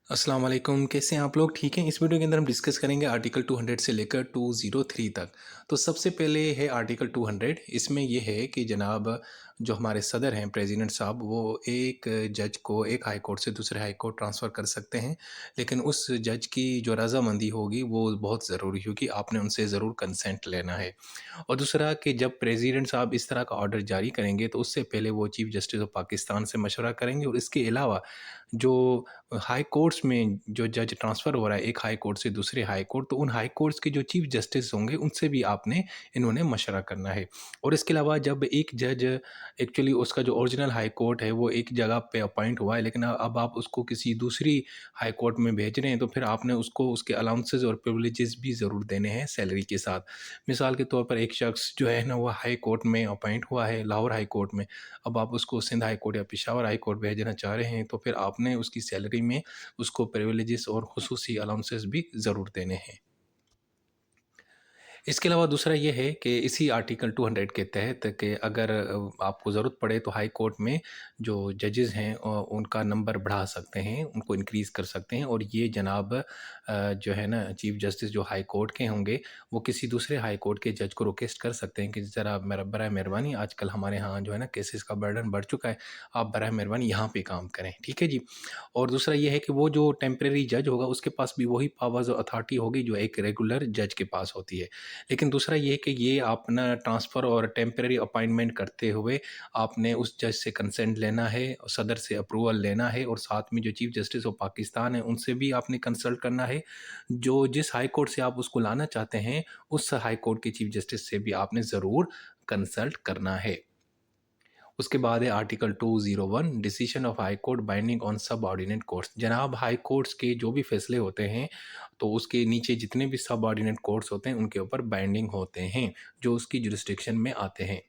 अस्सलाम वालेकुम, कैसे हैं आप लोग? ठीक हैं? इस वीडियो के अंदर हम डिस्कस करेंगे आर्टिकल 200 से लेकर 203 तक। तो सबसे पहले है आर्टिकल 200। इसमें ये है कि जनाब जो हमारे सदर हैं प्रेसिडेंट साहब, वो एक जज को एक हाई कोर्ट से दूसरे हाई कोर्ट ट्रांसफ़र कर सकते हैं। लेकिन उस जज की जो रज़ामंदी होगी वो बहुत ज़रूरी होगी, आपने उनसे ज़रूर कंसेंट लेना है। और दूसरा कि जब प्रेसिडेंट साहब इस तरह का ऑर्डर जारी करेंगे तो उससे पहले वो चीफ़ जस्टिस ऑफ पाकिस्तान से मशवरा करेंगे, और इसके अलावा जो हाई कोर्ट्स में जो जज ट्रांसफ़र हो रहा है एक हाई कोर्ट से दूसरे हाई कोर्ट, तो उन हाई कोर्ट्स के जो चीफ जस्टिस होंगे उनसे भी आपने इन्होंने मशवरा करना है। और इसके अलावा जब एक जज एक्चुअली उसका जो ओरिजिनल हाई कोर्ट है वो एक जगह पे अपॉइंट हुआ है, लेकिन अब आप उसको किसी दूसरी हाई कोर्ट में भेज रहे हैं, तो फिर आपने उसको उसके अलाउंसेस और प्रिविलेजेस भी ज़रूर देने हैं सैलरी के साथ। मिसाल के तौर पर एक शख्स जो है ना वो हाई कोर्ट में अपॉइंट हुआ है, लाहौर हाई कोर्ट में। अब आप उसको सिंध हाई कोर्ट या पेशावर हाई कोर्ट भेजना चाह रहे हैं, तो फिर आपने उसकी सैलरी में उसको प्रिविलेजेस और खुसूसी अलाउंसेस भी ज़रूर देने हैं। इसके अलावा दूसरा ये है कि इसी आर्टिकल 200 के तहत कि अगर आपको ज़रूरत पड़े तो हाई कोर्ट में जो जजेस हैं उनका नंबर बढ़ा सकते हैं, उनको इंक्रीज़ कर सकते हैं। और ये जनाब जो है ना चीफ जस्टिस जो हाई कोर्ट के होंगे, वो किसी दूसरे हाई कोर्ट के जज को रिक्वेस्ट कर सकते हैं कि ज़रा मेरा बराए मेहरबानी, आजकल हमारे यहाँ जो है ना केसेस का बर्डन बढ़ चुका है, आप बराए मेहरबानी यहाँ पे काम करें, ठीक है जी। और दूसरा ये है कि वो जो टेम्परेरी जज होगा उसके पास भी वही पावर्स और अथॉरिटी होगी जो एक रेगुलर जज के पास होती है। लेकिन दूसरा ये है कि ये अपना ट्रांसफ़र और टेम्परेरी अपॉइंटमेंट करते हुए आपने उस जज से कंसेंट लेना है, सदर से अप्रूवल लेना है, और साथ में जो चीफ जस्टिस ऑफ पाकिस्तान है उनसे भी आपने कंसल्ट करना है। जो जिस हाई कोर्ट से आप उसको लाना चाहते हैं उस हाई कोर्ट के चीफ जस्टिस से भी आपने ज़रूर कंसल्ट करना है। उसके बाद है article 201 decision of high court binding on सब ऑर्डिनेट कोर्ट्स। जनाब हाई कोर्ट्स के जो भी फैसले होते हैं तो उसके नीचे जितने भी सब ऑर्डिनेट कोर्ट्स होते हैं उनके ऊपर बाइंडिंग होते हैं, जो उसकी जुरिस्डिक्शन में आते हैं।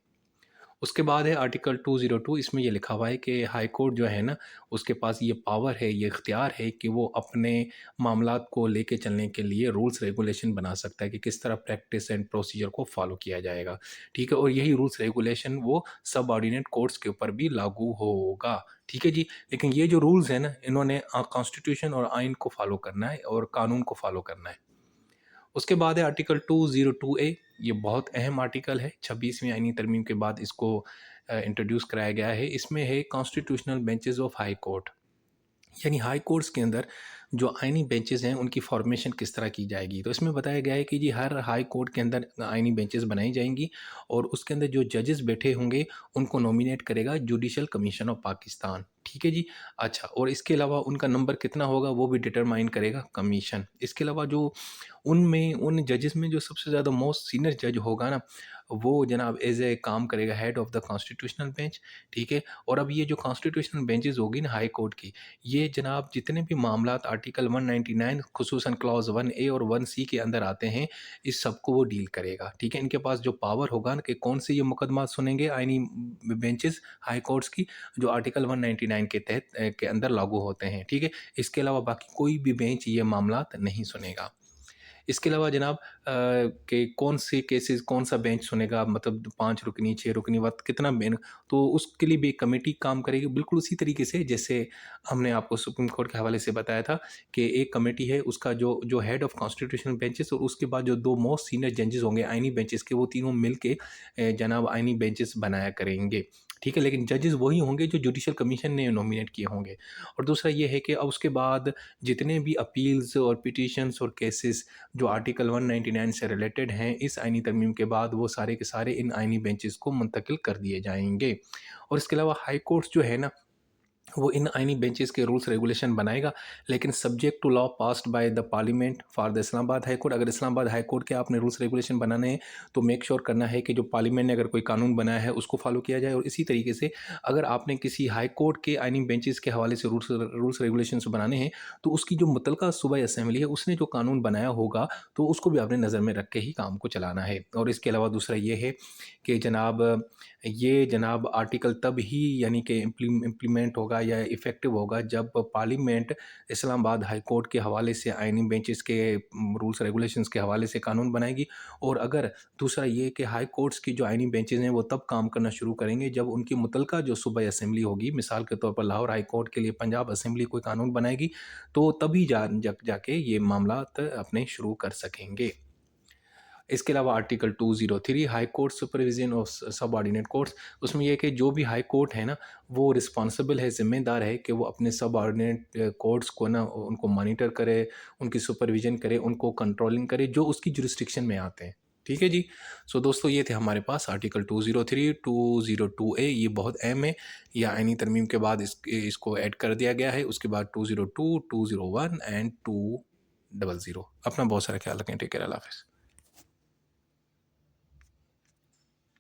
उसके बाद है आर्टिकल 202। इसमें ये लिखा हुआ है कि हाई कोर्ट जो है ना उसके पास ये पावर है, ये इख्तियार है कि वो अपने मामलात को लेके चलने के लिए रूल्स रेगुलेशन बना सकता है कि किस तरह प्रैक्टिस एंड प्रोसीजर को फॉलो किया जाएगा, ठीक है। और यही रूल्स रेगुलेशन वो सब ऑर्डिनेट कोर्ट्स के ऊपर भी लागू होगा, ठीक है जी। लेकिन ये जो रूल्स हैं ना इन्होंने कॉन्स्टिट्यूशन और आइन को फॉलो करना है और कानून को फॉलो करना है। उसके बाद है आर्टिकल 202A। ये बहुत अहम आर्टिकल है, 26वीं आईनी तरमीम के बाद इसको इंट्रोड्यूस कराया गया है। इसमें है constitutional benches of high court, यानी हाई कोर्ट्स के अंदर जो आइनी बेंचेस हैं उनकी फॉर्मेशन किस तरह की जाएगी। तो इसमें बताया गया है कि जी हर हाई कोर्ट के अंदर आइनी बेंचेस बनाई जाएंगी, और उसके अंदर जो जजेस बैठे होंगे उनको नॉमिनेट करेगा जुडिशल कमीशन ऑफ पाकिस्तान, ठीक है जी। अच्छा, और इसके अलावा उनका नंबर कितना होगा वो भी डिटरमाइन करेगा कमीशन। इसके अलावा जो उनमें उन जजेस में जो सबसे ज़्यादा मोस्ट सीनियर जज होगा ना, वो जनाब एज ए काम करेगा head of the constitutional bench, ठीक है। और अब ये जो कॉन्स्टिट्यूशनल बेंचेस होगी ना हाई कोर्ट की, ये जनाब जितने भी मामलात आर्टिकल 199 खुसूसन क्लॉज़ 1A और 1C के अंदर आते हैं, इस सब को वो डील करेगा, ठीक है। इनके पास जो पावर होगा ना कि कौन से ये मुकदमा सुनेंगे आइनी बेंचेस हाई कोर्ट्स की, जो आर्टिकल 199 के तहत के अंदर लागू होते हैं, ठीक है। इसके अलावा बाकी कोई भी बेंच ये मामलात नहीं सुनेगा। इसके अलावा जनाब कि कौन से केसेस कौन सा बेंच सुनेगा, मतलब 5 रुकनी, 6 रुकनी, वक़्त कितना बेन, तो उसके लिए भी एक कमेटी काम करेगी, बिल्कुल उसी तरीके से जैसे हमने आपको सुप्रीम कोर्ट के हवाले से बताया था कि एक कमेटी है, उसका जो जो हेड ऑफ़ कॉन्स्टिट्यूशनल बेंचेस और उसके बाद जो 2 मोस्ट सीनियर जजेस होंगे आइनी बेंचेस के, वो तीनों मिल के जनाब आइनी बेंचेस बनाया करेंगे, ठीक है। लेकिन जजेस वही होंगे जो जुडिशल कमीशन ने नॉमिनेट किए होंगे। और दूसरा ये है कि अब उसके बाद जितने भी अपील्स और पिटीशंस और केसेस जो आर्टिकल 199 से रिलेटेड हैं इस आइनी तरमीम के बाद, वो सारे के सारे इन आइनी बेंचेस को मुंतकिल कर दिए जाएंगे। और इसके अलावा हाई कोर्ट्स जो है ना वो इन आइनी बेंचेस के रूल्स रेगुलेशन बनाएगा, लेकिन subject to law passed by the parliament for the Islamabad high court. अगर इस्लामाबाद हाई कोर्ट के आपने रूल्स रेगुलेशन बनाने हैं तो मेक श्योर करना है कि जो पार्लियामेंट ने अगर कोई कानून बनाया है उसको फॉलो किया जाए। और इसी तरीके से अगर आपने किसी हाई कोर्ट के आइनी बेंचेस के हवाले से रूल्स रेगुलेशन बनाने हैं तो उसकी जो मुतलका सूबाई असम्बली है उसने जो कानून बनाया होगा तो उसको भी आपने नज़र में रख के ही काम को चलाना है। और इसके अलावा दूसरा ये है कि जनाब ये जनाब आर्टिकल तब ही यानी कि इम्प्लीमेंट होगा बनेगा या इफ़ेक्टिव होगा जब पार्लियामेंट इस्लामाबाद हाई कोर्ट के हवाले से आइनी बेंचेस के रूल्स रेगुलेशंस के हवाले से कानून बनाएगी। और अगर दूसरा ये कि हाई कोर्ट्स की जो आइनी बेंचेस हैं वो तब काम करना शुरू करेंगे जब उनकी मुतलका जो सूबाई असेंबली होगी, मिसाल के तौर पर लाहौर हाई कोर्ट के लिए पंजाब असेंबली कोई कानून बनाएगी, तो तभी जाके ये मामलात अपने शुरू कर सकेंगे। इसके अलावा article 203 high court supervision of subordinate courts, उसमें यह है कि जो भी हाई कोर्ट है ना, वो रिस्पॉन्सिबल है, ज़िम्मेदार है कि वो अपने सबऑर्डिनेट कोर्ट्स को ना उनको मॉनिटर करे, उनकी सुपरविजन करे, उनको कंट्रोलिंग करे जो उसकी जुरिस्डिक्शन में आते हैं। ठीक है जी। सो दोस्तों, ये थे हमारे पास आर्टिकल 203 202A, ये बहुत अहम है। या आईनी तरमीम के बाद इसको ऐड कर दिया गया है। उसके बाद 202, 201 एंड 200। अपना बहुत सारा ख्याल रखें। टेक केयर, अल्लाह हाफ़िज़।